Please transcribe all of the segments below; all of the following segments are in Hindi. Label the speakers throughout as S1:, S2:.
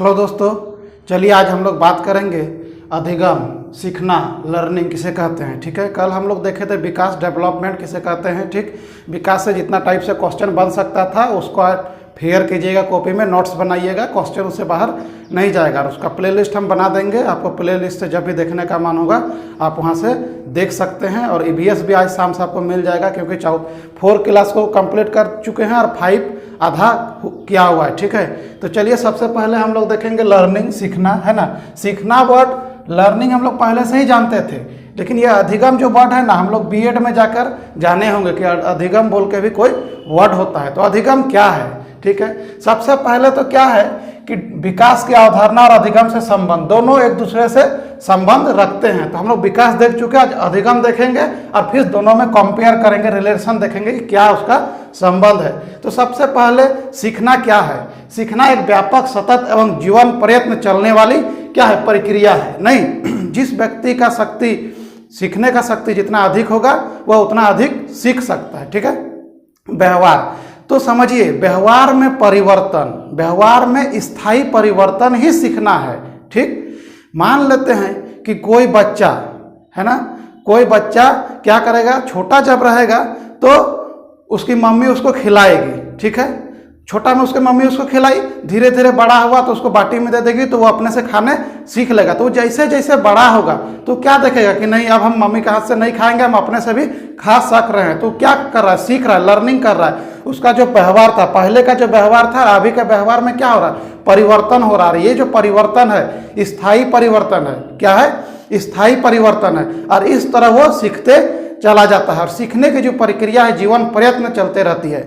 S1: हेलो दोस्तों, चलिए आज हम लोग बात करेंगे अधिगम, सीखना, लर्निंग किसे कहते हैं। ठीक है, कल हम लोग देखे थे विकास, डेवलपमेंट किसे कहते हैं। ठीक, विकास से जितना टाइप से क्वेश्चन बन सकता था उसको फेयर कीजिएगा, कॉपी में नोट्स बनाइएगा, क्वेश्चन उससे बाहर नहीं जाएगा। और उसका प्लेलिस्ट हम बना देंगे, आपको प्लेलिस्ट से जब भी देखने का मन होगा आप वहां से देख सकते हैं। और ईवीएस भी आज शाम से आपको मिल जाएगा, क्योंकि 4 क्लास को कंप्लीट कर चुके हैं और 5 आधा किया हुआ है। ठीक है, तो चलिए सबसे पहले हम लोग देखेंगे लर्निंग, सीखना, है ना। सीखना वर्ड, लर्निंग हम लोग पहले से ही जानते थे, लेकिन ये अधिगम जो वर्ड है ना, हम लोग बीएड में जाकर जाने होंगे कि अधिगम बोल के भी कोई वर्ड होता है। तो अधिगम क्या है? ठीक है, सबसे पहले तो क्या है कि विकास की अवधारणा और अधिगम से संबंध, दोनों एक दूसरे से संबंध रखते हैं। तो हम लोग विकास देख चुके हैं, आज अधिगम देखेंगे और फिर दोनों में कंपेयर करेंगे, रिलेशन देखेंगे कि क्या उसका संबंध है। तो सबसे पहले सीखना क्या है? सीखना एक व्यापक, सतत एवं जीवन प्रयत्न चलने वाली क्या है? प्रक्रिया है। नहीं, जिस व्यक्ति का शक्ति, सीखने का शक्ति जितना अधिक होगा वह उतना अधिक सीख सकता है। ठीक है, व्यवहार, तो समझिए व्यवहार में परिवर्तन, व्यवहार में स्थायी परिवर्तन ही सीखना है। ठीक, मान लेते हैं कि कोई बच्चा है ना, कोई बच्चा क्या करेगा, छोटा जब रहेगा तो उसकी मम्मी उसको खिलाएगी। ठीक है, छोटा में उसकी मम्मी उसको खिलाई, धीरे धीरे बड़ा हुआ तो उसको बाटी में दे देगी, तो वो अपने से खाने सीख लेगा। तो जैसे जैसे बड़ा होगा तो क्या देखेगा कि नहीं, अब हम मम्मी के हाथ से नहीं खाएंगे, हम अपने से भी खा सक रहे हैं। तो क्या कर रहा है? सीख रहा है, लर्निंग कर रहा है। उसका जो व्यवहार था, पहले का जो व्यवहार था, अभी के व्यवहार में क्या हो रहा है? परिवर्तन हो रहा है। ये जो परिवर्तन है स्थायी परिवर्तन है। क्या है? स्थायी परिवर्तन है। और इस तरह वो सीखते चला जाता है। और सीखने की जो प्रक्रिया है जीवन प्रयत्न चलते रहती है।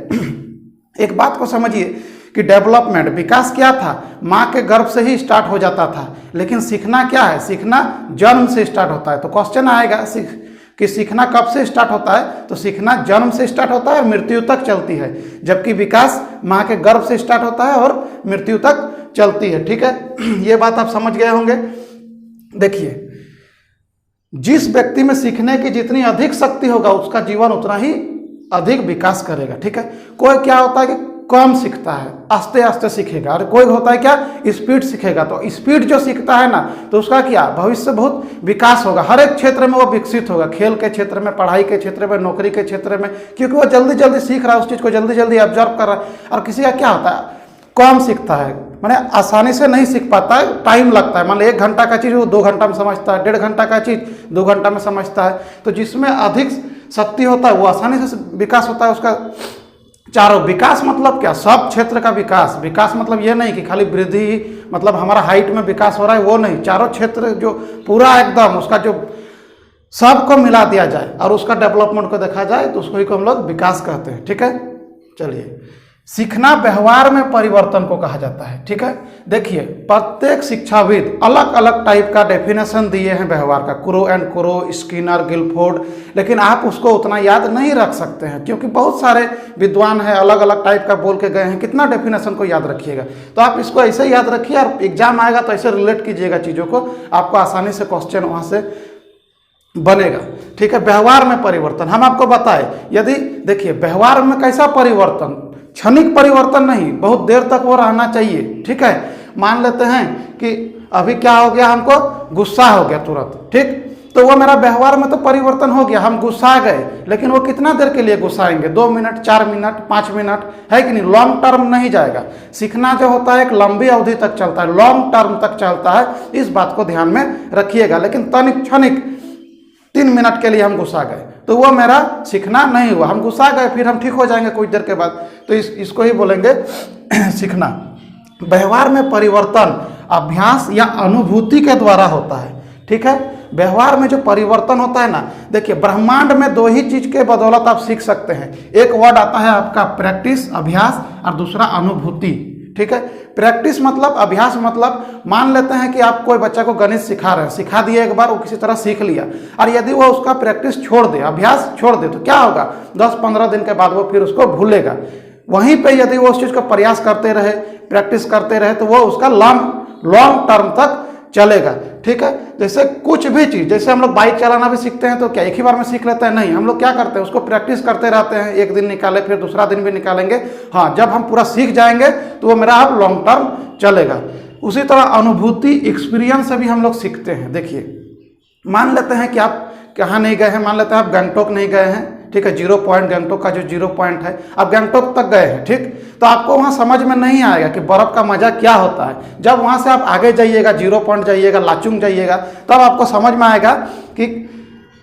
S1: एक बात को समझिए कि डेवलपमेंट, विकास क्या था? माँ के गर्भ से ही स्टार्ट हो जाता था, लेकिन सीखना क्या है? सीखना जन्म से स्टार्ट होता है। तो क्वेश्चन आएगा कि सीखना कब से स्टार्ट होता है? तो सीखना जन्म से स्टार्ट होता है और मृत्यु तक चलती है, जबकि विकास माँ के गर्भ से स्टार्ट होता है और मृत्यु तक चलती है। ठीक है, ये बात आप समझ गए होंगे। देखिए, जिस व्यक्ति में सीखने की जितनी अधिक शक्ति होगा उसका जीवन उतना ही अधिक विकास करेगा। ठीक है, कोई क्या होता है कि कम सीखता है, आस्ते आस्ते सीखेगा, और कोई होता है क्या, स्पीड सीखेगा। तो स्पीड जो सीखता है ना, तो उसका क्या भविष्य बहुत विकास होगा, हर एक क्षेत्र में वो विकसित होगा, खेल के क्षेत्र में, पढ़ाई के क्षेत्र में, नौकरी के क्षेत्र में, क्योंकि वो जल्दी जल्दी सीख रहा है, उस चीज़ को जल्दी जल्दी ऑब्जर्व कर रहा है। और किसी का क्या होता है, कम सीखता है, माने आसानी से नहीं सीख पाता है, टाइम लगता है। मान लो 1 घंटा का चीज़ वो 2 घंटा में समझता है, 1.5 घंटा का चीज़ 2 घंटा में समझता है। तो जिसमें अधिक शक्ति होता है वो आसानी से विकास होता है उसका। चारों, विकास मतलब क्या? सब क्षेत्र का विकास। विकास मतलब ये नहीं कि खाली वृद्धि, मतलब हमारा हाइट में विकास हो रहा है, वो नहीं। चारों क्षेत्र जो पूरा एकदम उसका जो सबको मिला दिया जाए और उसका डेवलपमेंट को देखा जाए तो उसको ही को हम लोग विकास कहते हैं। ठीक है, चलिए, सीखना व्यवहार में परिवर्तन को कहा जाता है। ठीक है, देखिए प्रत्येक शिक्षाविद अलग अलग टाइप का डेफिनेशन दिए हैं व्यवहार का, Crow and Crow, Skinner, Guilford, लेकिन आप उसको उतना याद नहीं रख सकते हैं, क्योंकि बहुत सारे विद्वान हैं अलग अलग टाइप का बोल के गए हैं, कितना डेफिनेशन को याद रखिएगा। तो आप इसको ऐसे याद रखिए और एग्जाम आएगा तो ऐसे रिलेट कीजिएगा चीज़ों को, आपको आसानी से क्वेश्चन वहाँ से बनेगा। ठीक है, व्यवहार में परिवर्तन हम आपको बताए, यदि देखिए व्यवहार में कैसा परिवर्तन, क्षणिक परिवर्तन नहीं, बहुत देर तक वो रहना चाहिए। ठीक है, मान लेते हैं कि अभी क्या हो गया, हमको गुस्सा हो गया तुरंत। ठीक, तो वो मेरा व्यवहार में तो परिवर्तन हो गया, हम गुस्सा गए, लेकिन वो कितना देर के लिए गुस्साएंगे? 2 मिनट, 4 मिनट, 5 मिनट, है कि नहीं? लॉन्ग टर्म नहीं जाएगा। सीखना जो होता है एक लंबी अवधि तक चलता है, लॉन्ग टर्म तक चलता है, इस बात को ध्यान में रखिएगा। लेकिन तनिक क्षणिक 3 मिनट के लिए हम गुस्सा गए तो वो मेरा सीखना नहीं हुआ। हम गुस्सा गए फिर हम ठीक हो जाएंगे कुछ देर के बाद, तो इसको ही बोलेंगे सीखना। व्यवहार में परिवर्तन अभ्यास या अनुभूति के द्वारा होता है। ठीक है, व्यवहार में जो परिवर्तन होता है ना, देखिए ब्रह्मांड में 2 ही चीज के बदौलत आप सीख सकते हैं। एक वर्ड आता है आपका प्रैक्टिस, अभ्यास, और दूसरा अनुभूति। ठीक है, प्रैक्टिस मतलब, अभ्यास मतलब, मान लेते हैं कि आप कोई बच्चा को गणित सिखा रहे हैं, सिखा दिए एक बार, वो किसी तरह सीख लिया, और यदि वो उसका प्रैक्टिस छोड़ दे, अभ्यास छोड़ दे, तो क्या होगा? 10-15 दिन के बाद वो फिर उसको भूलेगा। वहीं पे यदि वो उस चीज़ का प्रयास करते रहे, प्रैक्टिस करते रहे, तो वो उसका लॉन्ग टर्म तक चलेगा। ठीक है, जैसे कुछ भी चीज़, जैसे हम लोग बाइक चलाना भी सीखते हैं तो क्या एक ही बार में सीख लेते हैं? नहीं, हम लोग क्या करते हैं, उसको प्रैक्टिस करते रहते हैं। एक दिन निकाले, फिर दूसरा दिन भी निकालेंगे। हाँ, जब हम पूरा सीख जाएंगे तो वो मेरा अब लॉन्ग टर्म चलेगा। उसी तरह अनुभूति एक्सपीरियंस से भी हम लोग सीखते हैं। देखिए, मान लेते हैं कि आप कहाँ नहीं गए हैं, मान लेते हैं आप गंगटोक नहीं गए हैं, ठीक है, 0 पॉइंट गंगटोक का जो 0 पॉइंट है, आप गंगटोक तक गए हैं, ठीक, तो आपको वहाँ समझ में नहीं आएगा कि बर्फ़ का मज़ा क्या होता है। जब वहाँ से आप आगे जाइएगा, 0 पॉइंट जाइएगा, लाचुंग जाइएगा, तब आपको समझ में आएगा कि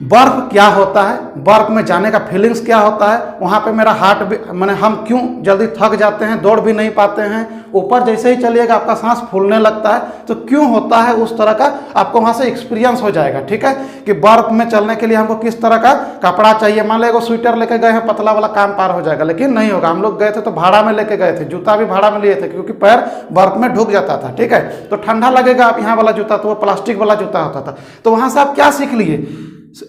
S1: बर्फ़ क्या होता है, बर्फ़ में जाने का फीलिंग्स क्या होता है। वहाँ पे मेरा हार्ट भी, मैंने हम क्यों जल्दी थक जाते हैं, दौड़ भी नहीं पाते हैं, ऊपर जैसे ही चलिएगा आपका सांस फूलने लगता है, तो क्यों होता है, उस तरह का आपको वहाँ से एक्सपीरियंस हो जाएगा। ठीक है, कि बर्फ़ में चलने के लिए हमको किस तरह का कपड़ा चाहिए। मान लो स्वेटर लेके गए हैं, पतला वाला काम पार हो जाएगा, लेकिन नहीं होगा। हम लोग गए थे तो भाड़ा में लेके गए थे, जूता भी भाड़ा में लिए थे, क्योंकि पैर बर्फ़ में ढुक जाता था। ठीक है, तो ठंडा लगेगा। आप यहाँ वाला जूता तो वो प्लास्टिक वाला जूता होता था। तो वहाँ से आप क्या सीख लिए,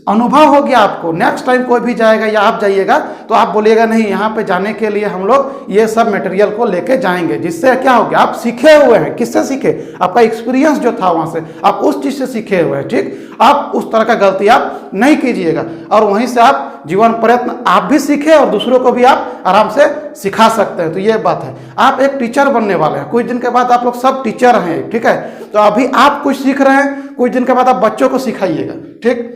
S1: अनुभव हो गया आपको। नेक्स्ट टाइम कोई भी जाएगा या आप जाइएगा तो आप बोलिएगा नहीं, यहाँ पे जाने के लिए हम लोग ये सब मटेरियल को लेके जाएंगे। जिससे क्या हो गया, आप सीखे हुए हैं। किससे सीखे, आपका एक्सपीरियंस जो था वहाँ से, आप उस चीज़ से सीखे हुए हैं। ठीक, आप उस तरह का गलती आप नहीं कीजिएगा, और वहीं से आप जीवन प्रयत्न आप भी सीखे और दूसरों को भी आप आराम से सिखा सकते हैं। तो ये बात है, आप एक टीचर बनने वाले हैं। कुछ दिन के बाद आप लोग सब टीचर हैं। ठीक है, तो अभी आप कुछ सीख रहे हैं, कुछ दिन के बाद आप बच्चों को सिखाइएगा। ठीक,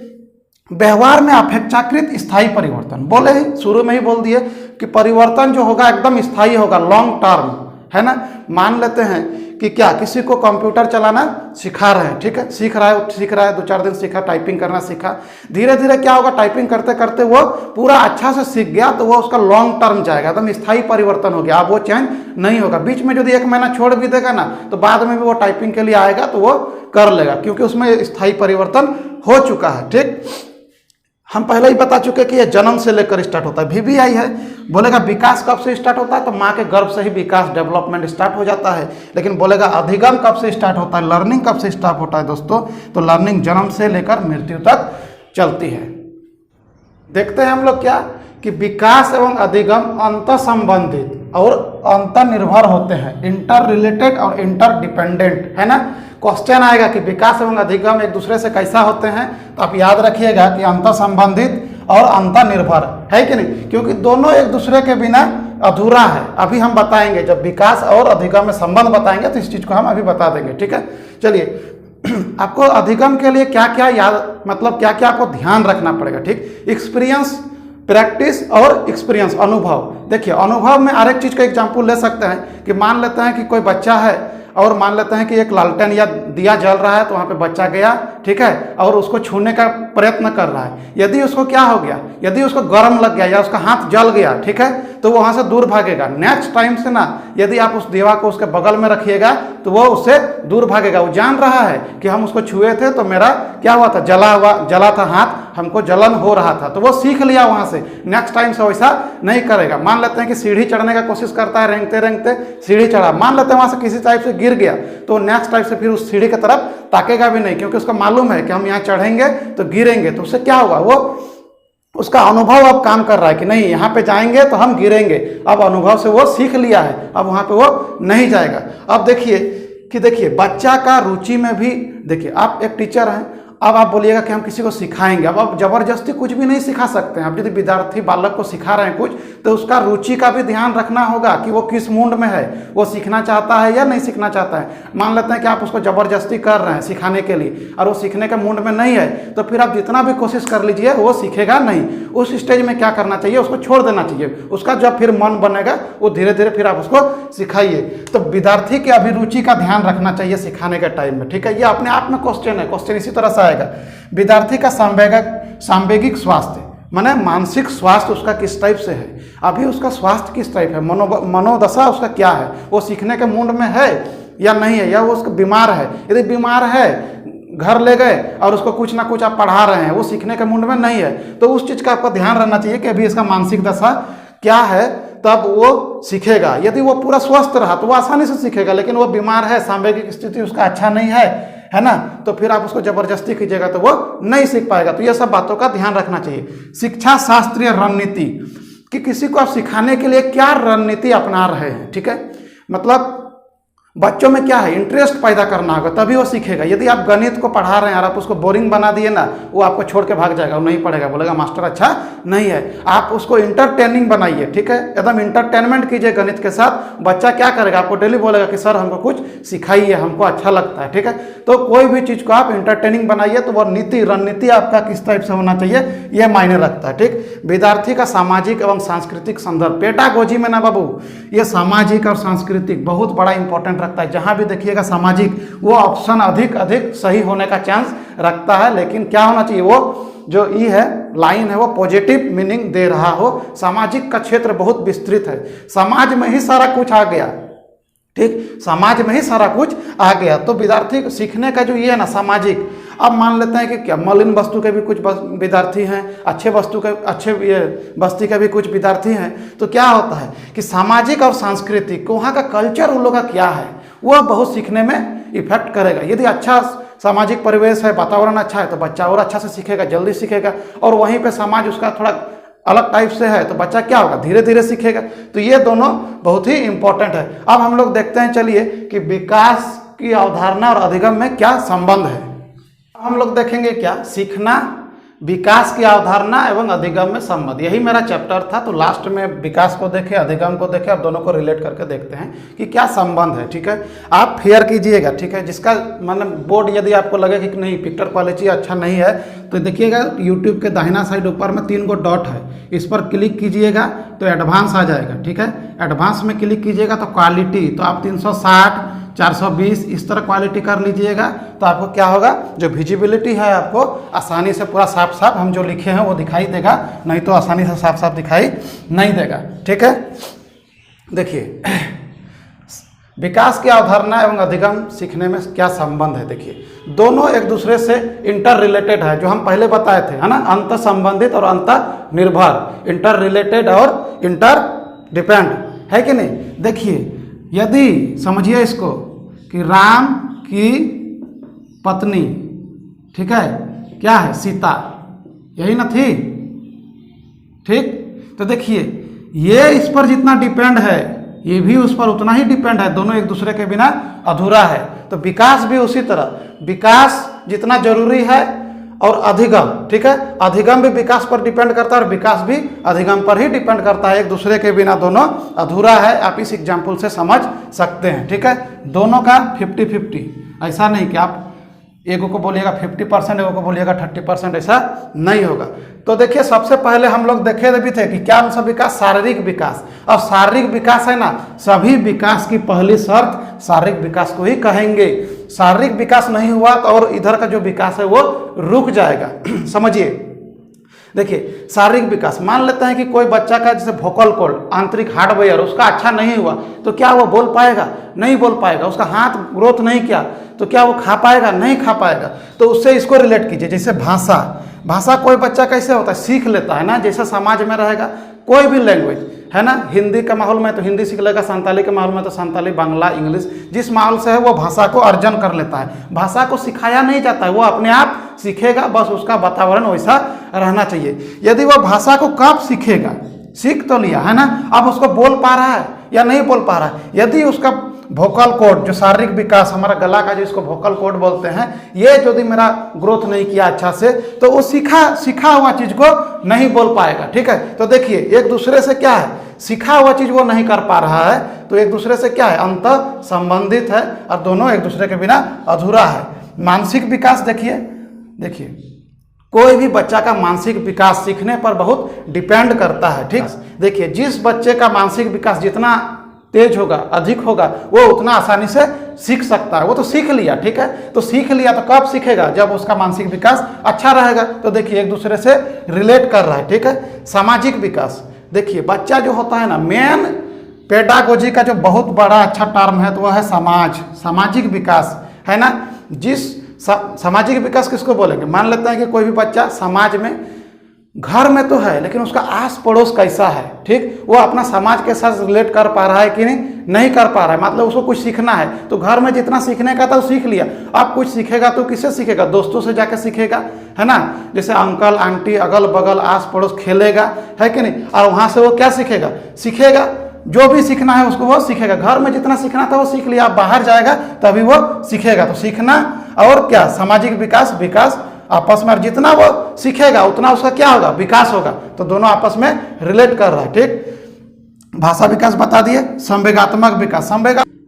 S1: व्यवहार में अपेक्षाकृत स्थायी परिवर्तन, बोले ही शुरू में ही बोल दिए कि परिवर्तन जो होगा एकदम स्थायी होगा, लॉन्ग टर्म, है ना। मान लेते हैं कि क्या, किसी को कंप्यूटर चलाना सिखा रहे हैं, ठीक है, सीख रहा है 2-4 दिन सीखा, टाइपिंग करना सीखा, धीरे धीरे क्या होगा, टाइपिंग करते करते वो पूरा अच्छा से सीख गया, तो वो उसका लॉन्ग टर्म जाएगा, एकदम स्थायी परिवर्तन हो गया। अब वो चेंज नहीं होगा। बीच में यदि 1 महीना छोड़ भी देगा ना, तो बाद में भी वो टाइपिंग के लिए आएगा तो वो कर लेगा, क्योंकि उसमें स्थायी परिवर्तन हो चुका है। ठीक, हम पहले ही बता चुके कि ये जन्म से लेकर स्टार्ट होता है। VBI है, बोलेगा विकास कब से स्टार्ट होता है, तो माँ के गर्भ से ही विकास डेवलपमेंट स्टार्ट हो जाता है। लेकिन बोलेगा अधिगम कब से स्टार्ट होता है, लर्निंग कब से स्टार्ट होता है दोस्तों, तो लर्निंग जन्म से लेकर मृत्यु तक चलती है। देखते हैं हम लोग क्या, कि विकास एवं अधिगम अंतर संबंधित और अंतर निर्भर होते हैं, इंटर रिलेटेड और इंटर डिपेंडेंट, है ना। क्वेश्चन आएगा कि विकास एवं अधिगम एक दूसरे से कैसा होते हैं, तो आप याद रखिएगा कि अंतर संबंधित और अंतर निर्भर है कि नहीं, क्योंकि दोनों एक दूसरे के बिना अधूरा है। अभी हम बताएंगे, जब विकास और अधिगम में संबंध बताएंगे तो इस चीज को हम अभी बता देंगे। ठीक है, चलिए आपको अधिगम के लिए क्या क्या याद, मतलब क्या क्या आपको ध्यान रखना पड़ेगा। ठीक, एक्सपीरियंस, प्रैक्टिस और एक्सपीरियंस, अनुभव। देखिए, अनुभव में हर एक चीज़ का एग्जाम्पल ले सकते हैं कि मान लेते हैं कि कोई बच्चा है और मान लेते हैं कि एक लालटेन या दिया जल रहा है, तो वहाँ पे बच्चा गया, ठीक है, और उसको छूने का प्रयत्न कर रहा है। यदि उसको क्या हो गया, यदि उसको गर्म लग गया या उसका हाथ जल गया, ठीक है, तो वो वहाँ से दूर भागेगा। नेक्स्ट टाइम से ना, यदि आप उस दीवा को उसके बगल में रखिएगा तो वो उससे दूर भागेगा। वो जान रहा है कि हम उसको छुए थे तो मेरा क्या हुआ था, जला था हाथ, हमको जलन हो रहा था, तो वो सीख लिया वहाँ से। नेक्स्ट टाइम से वैसा नहीं करेगा। मान लेते हैं कि सीढ़ी चढ़ने का कोशिश करता है, रेंगते रेंगते सीढ़ी चढ़ा, मान लेते हैं वहाँ से किसी टाइप से गिर गया, तो नेक्स्ट टाइम से फिर उस सीढ़ी की तरफ ताकेगा भी नहीं, क्योंकि उसको मालूम है कि हम यहाँ चढ़ेंगे तो गिरेंगे। तो उससे क्या होगा, वो उसका अनुभव अब काम कर रहा है कि नहीं, यहाँ पे जाएंगे तो हम गिरेंगे। अब अनुभव से वो सीख लिया है, अब वहाँ पे वो नहीं जाएगा। अब देखिए बच्चा का रुचि में भी, देखिए आप एक टीचर हैं, अब आप बोलिएगा कि हम किसी को सिखाएंगे। अब आप जबरदस्ती कुछ भी नहीं सिखा सकते हैं। आप यदि विद्यार्थी बालक को सिखा रहे हैं कुछ, तो उसका रुचि का भी ध्यान रखना होगा कि वो किस मूड में है, वो सीखना चाहता है या नहीं सीखना चाहता है। मान लेते हैं कि आप उसको जबरदस्ती कर रहे हैं सिखाने के लिए और वो सीखने के मूड में नहीं है, तो फिर आप जितना भी कोशिश कर लीजिए वो सीखेगा नहीं। उस स्टेज में क्या करना चाहिए, उसको छोड़ देना चाहिए। उसका जब फिर मन बनेगा वो धीरे धीरे फिर आप उसको सिखाइए। तो विद्यार्थी की अभिरुचि का ध्यान रखना चाहिए सिखाने के टाइम में। ठीक है, ये अपने आप में क्वेश्चन है, क्वेश्चन इसी तरह से आएगा। विद्यार्थी का सांवेगिक स्वास्थ्य, माने मानसिक स्वास्थ्य उसका किस टाइप से है, अभी उसका स्वास्थ्य किस टाइप है, मनोदशा उसका क्या है, वो सीखने के मूड में है या नहीं है, या वो उसका बीमार है। यदि बीमार है, घर ले गए और उसको कुछ ना कुछ आप पढ़ा रहे हैं, वो सीखने के मूड में नहीं है, तो उस चीज़ का आपको ध्यान रखना चाहिए कि अभी इसका मानसिक दशा क्या है, तब वो सीखेगा। यदि वो पूरा स्वस्थ रहा तो वो आसानी से सीखेगा, लेकिन वो बीमार है, सांवेगिक स्थिति उसका अच्छा नहीं है ना, तो फिर आप उसको जबरदस्ती कीजिएगा तो वो नहीं सीख पाएगा। तो ये सब बातों का ध्यान रखना चाहिए। शिक्षा शास्त्रीय रणनीति, कि किसी को आप सिखाने के लिए क्या रणनीति अपना रहे हैं। ठीक है, मतलब बच्चों में क्या है, इंटरेस्ट पैदा करना होगा, तभी वो सीखेगा। यदि आप गणित को पढ़ा रहे हैं और आप उसको बोरिंग बना दिए ना, वो आपको छोड़ के भाग जाएगा, वो नहीं पढ़ेगा, बोलेगा मास्टर अच्छा नहीं है। आप उसको इंटरटेनिंग बनाइए, ठीक है, एकदम इंटरटेनमेंट कीजिए गणित के साथ। बच्चा क्या करेगा, आपको डेली बोलेगा कि सर हमको कुछ सिखाइए, हमको अच्छा लगता है, ठीक है। तो कोई भी चीज़ को आप इंटरटेनिंग बनाइए, तो वो नीति रणनीति आपका किस टाइप से होना चाहिए, ये मायने रखता है, ठीक। विद्यार्थी का सामाजिक एवं सांस्कृतिक संदर्भ, पेडागोजी में ना बाबू, ये सामाजिक और सांस्कृतिक बहुत बड़ा इंपॉर्टेंट रखता है। जहां भी देखिएगा सामाजिक, वो ऑप्शन अधिक सही होने का चांस रखता है, लेकिन क्या होना चाहिए, वो जो ई है लाइन है वो पॉजिटिव मीनिंग दे रहा हो। सामाजिक का क्षेत्र बहुत विस्तृत है, समाज में ही सारा कुछ आ गया, ठीक, समाज में ही सारा कुछ आ गया। तो विद्यार्थी को सीखने का जो ये है ना सामाजिक, अब मान लेते हैं कि क्या मलिन वस्तु के भी कुछ विद्यार्थी हैं, अच्छे बस्ती के भी कुछ विद्यार्थी हैं। तो क्या होता है कि सामाजिक और सांस्कृतिक, वहाँ का कल्चर उन लोग का क्या है, वह बहुत सीखने में इफेक्ट करेगा। यदि अच्छा सामाजिक परिवेश है, वातावरण अच्छा है, तो बच्चा और अच्छा से सीखेगा, जल्दी सीखेगा। और वहीं पे समाज उसका थोड़ा अलग टाइप से है, तो बच्चा क्या होगा, धीरे धीरे सीखेगा। तो ये दोनों बहुत ही इंपॉर्टेंट है। अब हम लोग देखते हैं, चलिए, कि विकास की अवधारणा और अधिगम में क्या संबंध है। हम लोग देखेंगे क्या, सीखना, विकास की अवधारणा एवं अधिगम में संबंध, यही मेरा चैप्टर था। तो लास्ट में विकास को देखें, अधिगम को देखें, अब दोनों को रिलेट करके देखते हैं कि क्या संबंध है, ठीक है। आप फेयर कीजिएगा, ठीक है, जिसका मतलब बोर्ड यदि आपको लगे कि नहीं पिक्चर क्वालिटी अच्छा नहीं है, तो देखिएगा यूट्यूब के दाहिना साइड ऊपर में 3 डॉट है, इस पर क्लिक कीजिएगा तो एडवांस आ जाएगा, ठीक है। एडवांस में क्लिक कीजिएगा तो क्वालिटी, तो आप 360, 420 इस तरह क्वालिटी कर लीजिएगा, तो आपको क्या होगा, जो विजिबिलिटी है आपको आसानी से पूरा साफ साफ हम जो लिखे हैं वो दिखाई देगा, नहीं तो आसानी से साफ साफ दिखाई नहीं देगा, ठीक है। देखिए, विकास की अवधारणा एवं अधिगम सीखने में क्या संबंध है। देखिए, दोनों एक दूसरे से इंटर रिलेटेड है, जो हम पहले बताए थे, है ना, अंत संबंधित और अंत निर्भर, इंटर रिलेटेड और इंटर डिपेंड, है कि नहीं। देखिए, यदि समझिए इसको कि राम की पत्नी, ठीक है, क्या है, सीता, यही ना थी, ठीक। तो देखिए, ये इस पर जितना डिपेंड है, ये भी उस पर उतना ही डिपेंड है, दोनों एक दूसरे के बिना अधूरा है। तो विकास भी उसी तरह, विकास जितना जरूरी है और अधिगम, ठीक है, अधिगम भी विकास पर डिपेंड करता है और विकास भी अधिगम पर ही डिपेंड करता है, एक दूसरे के बिना दोनों अधूरा है। आप इस एग्जाम्पल से समझ सकते हैं, ठीक है। दोनों का 50-50, ऐसा नहीं कि आप एगो को बोलिएगा 50%, एगो को बोलिएगा 30%, ऐसा नहीं होगा। तो देखिए, सबसे पहले हम लोग देखे भी थे कि क्या सब विकास, शारीरिक विकास। अब शारीरिक विकास है ना, सभी विकास की पहली शर्त शारीरिक विकास को ही कहेंगे। शारीरिक विकास नहीं हुआ तो और इधर का जो विकास है वो रुक जाएगा। समझिए, देखिए, शारीरिक विकास, मान लेते हैं कि कोई बच्चा का जैसे वोकल कॉर्ड, आंतरिक हार्डवेयर उसका अच्छा नहीं हुआ, तो क्या वो बोल पाएगा, नहीं बोल पाएगा। उसका हाथ ग्रोथ नहीं किया, तो क्या वो खा पाएगा, नहीं खा पाएगा। तो उससे इसको रिलेट कीजिए, जैसे भाषा, भाषा कोई बच्चा कैसे होता है, सीख लेता है ना, जैसे समाज में रहेगा कोई भी लैंग्वेज, है ना, हिंदी का माहौल में तो हिंदी सीख लेगा, संताली के माहौल में तो संताली, बांग्ला, इंग्लिश, जिस माहौल से है वो भाषा को अर्जन कर लेता है। भाषा को सिखाया नहीं जाता है, वो अपने आप सीखेगा, बस उसका वातावरण वैसा रहना चाहिए। यदि वो भाषा को कब सीखेगा, सीख तो लिया है ना, अब उसको बोल पा रहा है या नहीं बोल पा रहा है। यदि उसका वोकल कॉर्ड, जो शारीरिक विकास, हमारा गला का जो इसको वोकल कॉर्ड बोलते हैं, ये यदि मेरा ग्रोथ नहीं किया अच्छा से, तो वो सीखा हुआ चीज को नहीं बोल पाएगा, ठीक है। तो देखिए, एक दूसरे से क्या है, सीखा हुआ चीज वो नहीं कर पा रहा है, तो एक दूसरे से क्या है, अंत संबंधित है और दोनों एक दूसरे के बिना अधूरा है। मानसिक विकास, देखिए, कोई भी बच्चा का मानसिक विकास सीखने पर बहुत डिपेंड करता है, ठीक। देखिए, जिस बच्चे का मानसिक विकास जितना तेज होगा, अधिक होगा, वो उतना आसानी से सीख सकता है। वो तो सीख लिया, ठीक है, तो सीख लिया तो कब सीखेगा, जब उसका मानसिक विकास अच्छा रहेगा। तो देखिए, एक दूसरे से रिलेट कर रहा है, ठीक है। सामाजिक विकास, देखिए, बच्चा जो होता है ना, मेन पेडागोजी का जो बहुत बड़ा अच्छा टर्म है तो वह है समाज, सामाजिक विकास, है ना। जिस सामाजिक विकास किसको बोलेंगे, मान लेते हैं कि कोई भी बच्चा समाज में, घर में तो है लेकिन उसका आस पड़ोस कैसा है, ठीक, वो अपना समाज के साथ रिलेट कर पा रहा है कि नहीं कर पा रहा है। मतलब उसको कुछ सीखना है तो घर में जितना सीखने का था वो सीख लिया, अब कुछ सीखेगा तो किससे सीखेगा, दोस्तों से जाकर सीखेगा, है ना। जैसे अंकल आंटी, अगल बगल, आस पड़ोस खेलेगा, है कि नहीं, और वहाँ से वो क्या सीखेगा जो भी सीखना है उसको वो सीखेगा। घर में जितना सीखना था वो सीख लिया, बाहर जाएगा तभी वो सीखेगा। तो सीखना और क्या, सामाजिक विकास, विकास आपस में, जितना वो सीखेगा उतना उसका क्या होगा, विकास होगा। तो दोनों आपस में रिलेट कर रहा है, ठीक। भाषा विकास बता दिए। संवेगात्मक विकास,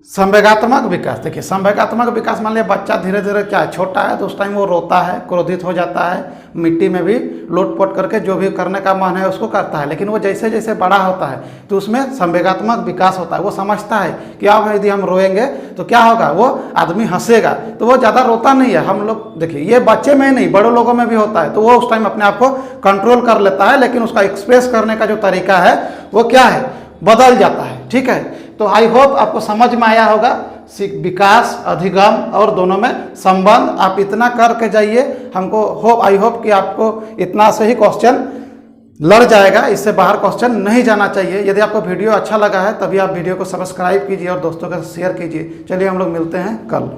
S1: संवेगात्मक विकास, देखिए संवेगात्मक विकास, मान लिया बच्चा धीरे धीरे क्या है, छोटा है तो उस टाइम वो रोता है, क्रोधित हो जाता है, मिट्टी में भी लोटपोट करके जो भी करने का मन है उसको करता है। लेकिन वो जैसे जैसे बड़ा होता है तो उसमें संवेगात्मक विकास होता है। वो समझता है कि अब यदि हम रोएंगे तो क्या होगा, वो आदमी हंसेगा, तो वो ज़्यादा रोता नहीं है। हम लोग देखिए ये बच्चे में नहीं, बड़े लोगों में भी होता है, तो वो उस टाइम अपने आप को कंट्रोल कर लेता है, लेकिन उसका एक्सप्रेस करने का जो तरीका है वो क्या है, बदल जाता है, ठीक है। तो आई होप आपको समझ में आया होगा विकास, अधिगम और दोनों में संबंध। आप इतना करके जाइए, हमको आई होप कि आपको इतना से ही क्वेश्चन लड़ जाएगा, इससे बाहर क्वेश्चन नहीं जाना चाहिए। यदि आपको वीडियो अच्छा लगा है तभी आप वीडियो को सब्सक्राइब कीजिए और दोस्तों के साथ शेयर कीजिए। चलिए हम लोग मिलते हैं कल।